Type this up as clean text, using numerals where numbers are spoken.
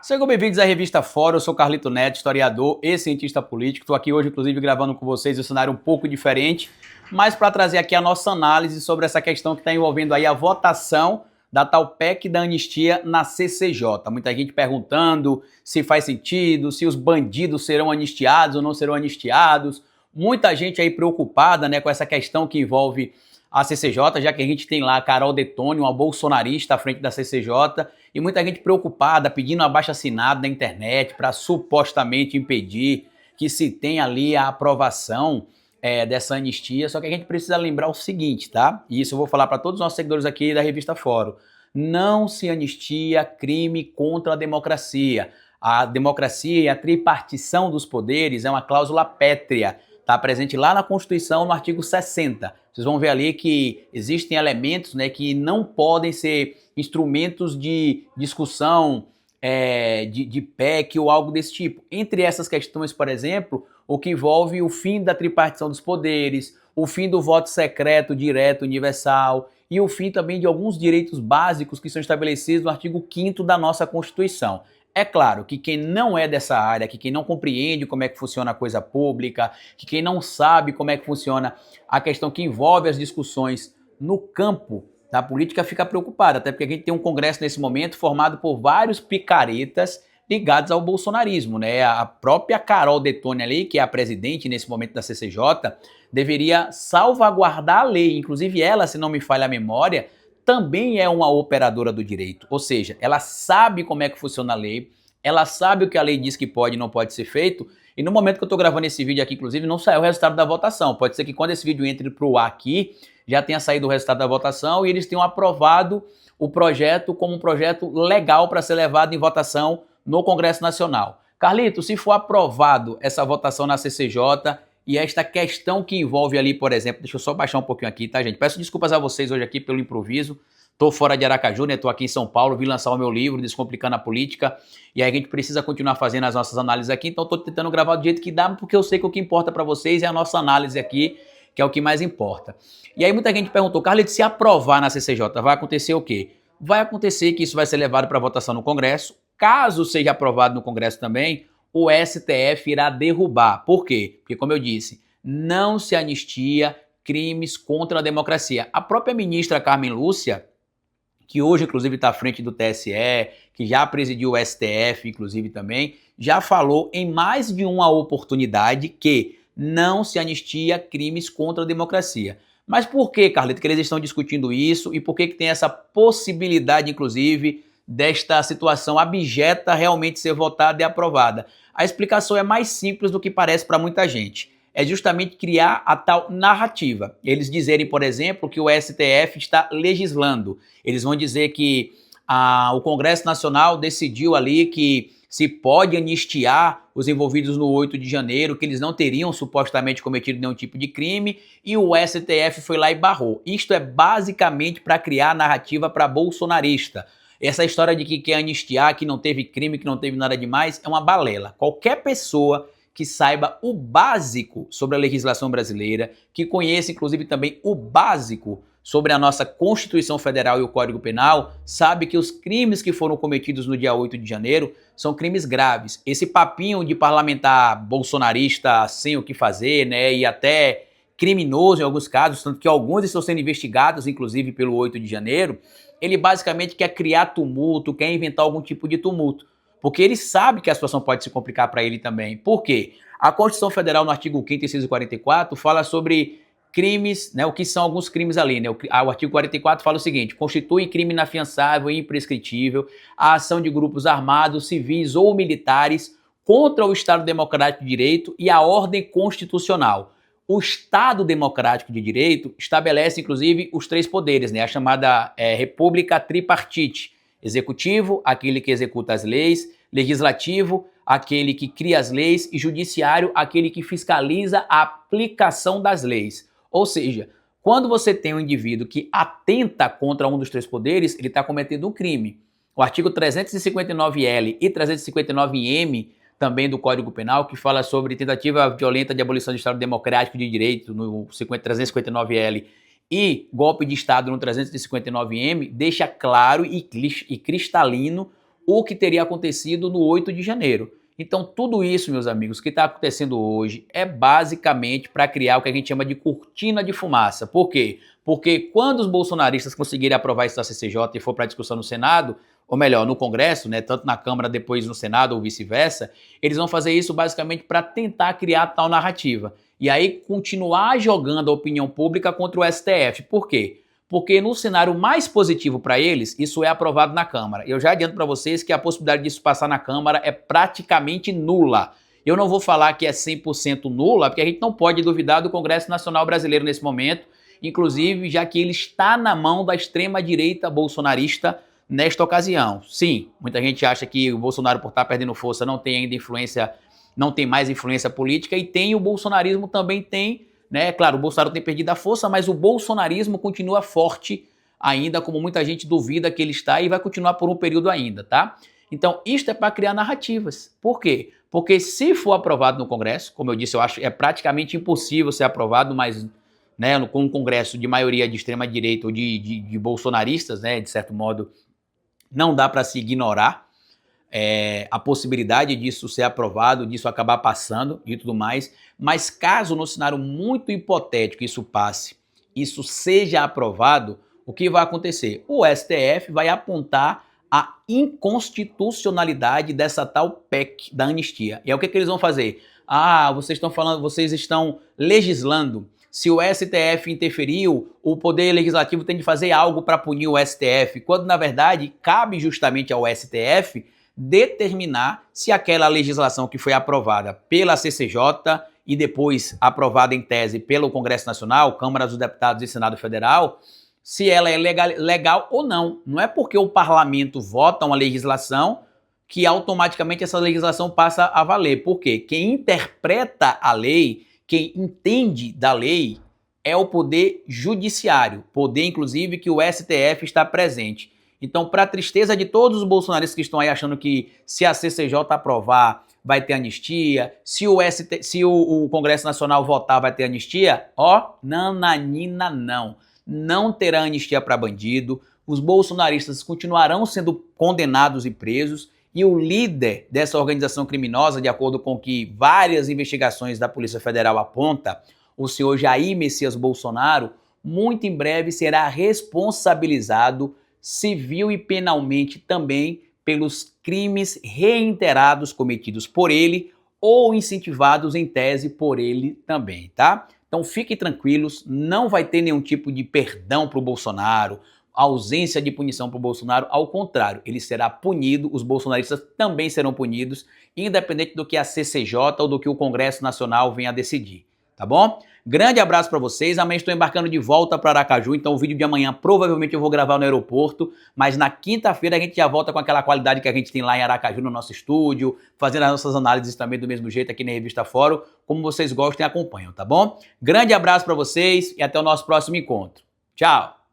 Sejam bem-vindos à Revista Fora, eu sou Carlito Neto, historiador e cientista político. Estou aqui hoje, inclusive, gravando com vocês um cenário um pouco diferente, mas para trazer aqui a nossa análise sobre essa questão que está envolvendo aí a votação da tal PEC da anistia na CCJ. Muita gente perguntando se faz sentido, se os bandidos serão anistiados ou não serão anistiados. Muita gente aí preocupada, né, com essa questão que envolve a CCJ, já que a gente tem lá a Carol Detoni, uma bolsonarista à frente da CCJ, e muita gente preocupada, pedindo abaixo-assinado na internet para supostamente impedir que se tenha ali a aprovação dessa anistia. Só que a gente precisa lembrar o seguinte, tá? E isso eu vou falar para todos os nossos seguidores aqui da Revista Fórum. Não se anistia crime contra a democracia. A democracia e a tripartição dos poderes é uma cláusula pétrea. Está presente lá na Constituição, no artigo 60. Vocês vão ver ali que existem elementos, né, que não podem ser instrumentos de discussão de PEC ou algo desse tipo. Entre essas questões, por exemplo, o que envolve o fim da tripartição dos poderes, o fim do voto secreto, direto, universal e o fim também de alguns direitos básicos que são estabelecidos no artigo 5º da nossa Constituição. É claro que quem não é dessa área, que quem não compreende como é que funciona a coisa pública, que quem não sabe como é que funciona a questão que envolve as discussões no campo da política fica preocupado, até porque a gente tem um Congresso nesse momento formado por vários picaretas ligados ao bolsonarismo, né? A própria Carol Detoni ali, que é a presidente nesse momento da CCJ, deveria salvaguardar a lei, inclusive ela, se não me falha a memória, também é uma operadora do direito, ou seja, ela sabe como é que funciona a lei, ela sabe o que a lei diz que pode e não pode ser feito, e no momento que eu estou gravando esse vídeo aqui, inclusive, não saiu o resultado da votação. Pode ser que quando esse vídeo entre para o ar aqui, já tenha saído o resultado da votação e eles tenham aprovado o projeto como um projeto legal para ser levado em votação no Congresso Nacional. Carlito, se for aprovado essa votação na CCJ e esta questão que envolve ali, por exemplo, deixa eu só baixar um pouquinho aqui, tá, gente? Peço desculpas a vocês hoje aqui pelo improviso. Tô fora de Aracaju, né? Tô aqui em São Paulo, vim lançar o meu livro, Descomplicando a Política, e aí a gente precisa continuar fazendo as nossas análises aqui, então tô tentando gravar do jeito que dá, porque eu sei que o que importa para vocês é a nossa análise aqui, que é o que mais importa. E aí muita gente perguntou, Carlito, se aprovar na CCJ, vai acontecer o quê? Vai acontecer que isso vai ser levado para votação no Congresso. Caso seja aprovado no Congresso também, o STF irá derrubar. Por quê? Porque, como eu disse, não se anistia crimes contra a democracia. A própria ministra Carmen Lúcia, que hoje, inclusive, está à frente do TSE, que já presidiu o STF, inclusive, também, já falou em mais de uma oportunidade que não se anistia crimes contra a democracia. Mas por que, Carlito, que eles estão discutindo isso e por que tem essa possibilidade, inclusive, desta situação abjeta realmente ser votada e aprovada? A explicação é mais simples do que parece para muita gente. É justamente criar a tal narrativa. Eles dizerem, por exemplo, que o STF está legislando. Eles vão dizer que o Congresso Nacional decidiu ali que se pode anistiar os envolvidos no 8 de janeiro, que eles não teriam supostamente cometido nenhum tipo de crime, e o STF foi lá e barrou. Isto é basicamente para criar a narrativa para bolsonarista. Essa história de que quer anistiar, que não teve crime, que não teve nada demais, é uma balela. Qualquer pessoa que saiba o básico sobre a legislação brasileira, que conheça inclusive também o básico sobre a nossa Constituição Federal e o Código Penal, sabe que os crimes que foram cometidos no dia 8 de janeiro são crimes graves. Esse papinho de parlamentar bolsonarista sem o que fazer, né, e até criminoso em alguns casos, tanto que alguns estão sendo investigados, inclusive pelo 8 de janeiro, ele basicamente quer criar tumulto, quer inventar algum tipo de tumulto. Porque ele sabe que a situação pode se complicar para ele também. Por quê? A Constituição Federal, no artigo 5º, inciso 44, fala sobre crimes, né, o que são alguns crimes ali, né? O artigo 44 fala o seguinte: constitui crime inafiançável e imprescritível a ação de grupos armados, civis ou militares contra o Estado Democrático de Direito e a ordem constitucional. O Estado Democrático de Direito estabelece, inclusive, os três poderes, né? A chamada República Tripartite. Executivo, aquele que executa as leis; legislativo, aquele que cria as leis; e judiciário, aquele que fiscaliza a aplicação das leis. Ou seja, quando você tem um indivíduo que atenta contra um dos três poderes, ele está cometendo um crime. O artigo 359L e 359M, também do Código Penal, que fala sobre tentativa violenta de abolição do Estado Democrático de Direito, no 359L, e golpe de Estado no 359M, deixa claro e cristalino o que teria acontecido no 8 de janeiro. Então, tudo isso, meus amigos, que está acontecendo hoje é basicamente para criar o que a gente chama de cortina de fumaça. Por quê? Porque quando os bolsonaristas conseguirem aprovar isso da CCJ e for para discussão no Senado, ou melhor, no Congresso, né, tanto na Câmara, depois no Senado ou vice-versa, eles vão fazer isso basicamente para tentar criar tal narrativa. E aí continuar jogando a opinião pública contra o STF. Por quê? Porque no cenário mais positivo para eles, isso é aprovado na Câmara. Eu já adianto para vocês que a possibilidade disso passar na Câmara é praticamente nula. Eu não vou falar que é 100% nula, porque a gente não pode duvidar do Congresso Nacional Brasileiro nesse momento, inclusive já que ele está na mão da extrema-direita bolsonarista nesta ocasião. Sim, muita gente acha que o Bolsonaro, por estar perdendo força, não tem ainda influência, não tem mais influência política, e tem, o bolsonarismo também tem, né? Claro, o Bolsonaro tem perdido a força, mas o bolsonarismo continua forte ainda, como muita gente duvida que ele está, e vai continuar por um período ainda, tá? Então, isto é para criar narrativas. Por quê? Porque se for aprovado no Congresso, como eu disse, eu acho que é praticamente impossível ser aprovado, mas, né, com um Congresso de maioria de extrema-direita ou de bolsonaristas, né, de certo modo, não dá para se ignorar a possibilidade disso ser aprovado, disso acabar passando e tudo mais, mas caso no cenário muito hipotético isso passe, isso seja aprovado, o que vai acontecer? O STF vai apontar a inconstitucionalidade dessa tal PEC da anistia. E é o que eles vão fazer? Ah, vocês estão falando, vocês estão legislando. Se o STF interferiu, o Poder Legislativo tem de fazer algo para punir o STF, quando na verdade cabe justamente ao STF determinar se aquela legislação que foi aprovada pela CCJ e depois aprovada em tese pelo Congresso Nacional, Câmara dos Deputados e Senado Federal, se ela é legal ou não. Não é porque o parlamento vota uma legislação que automaticamente essa legislação passa a valer. Por quê? Quem interpreta a lei, quem entende da lei, é o poder judiciário, poder inclusive que o STF está presente. Então, para a tristeza de todos os bolsonaristas que estão aí achando que se a CCJ aprovar, vai ter anistia, se o Congresso Nacional votar, vai ter anistia, ó, nananina não. Não terá anistia para bandido, os bolsonaristas continuarão sendo condenados e presos, e o líder dessa organização criminosa, de acordo com que várias investigações da Polícia Federal apontam, o senhor Jair Messias Bolsonaro, muito em breve será responsabilizado civil e penalmente também pelos crimes reiterados cometidos por ele ou incentivados em tese por ele também, tá? Então fiquem tranquilos, não vai ter nenhum tipo de perdão para o Bolsonaro, ausência de punição para o Bolsonaro, ao contrário, ele será punido, os bolsonaristas também serão punidos, independente do que a CCJ ou do que o Congresso Nacional venha a decidir, tá bom? Grande abraço para vocês, amanhã estou embarcando de volta para Aracaju, então o vídeo de amanhã provavelmente eu vou gravar no aeroporto, mas na quinta-feira a gente já volta com aquela qualidade que a gente tem lá em Aracaju no nosso estúdio, fazendo as nossas análises também do mesmo jeito aqui na Revista Fórum, como vocês gostam e acompanham, tá bom? Grande abraço para vocês e até o nosso próximo encontro. Tchau!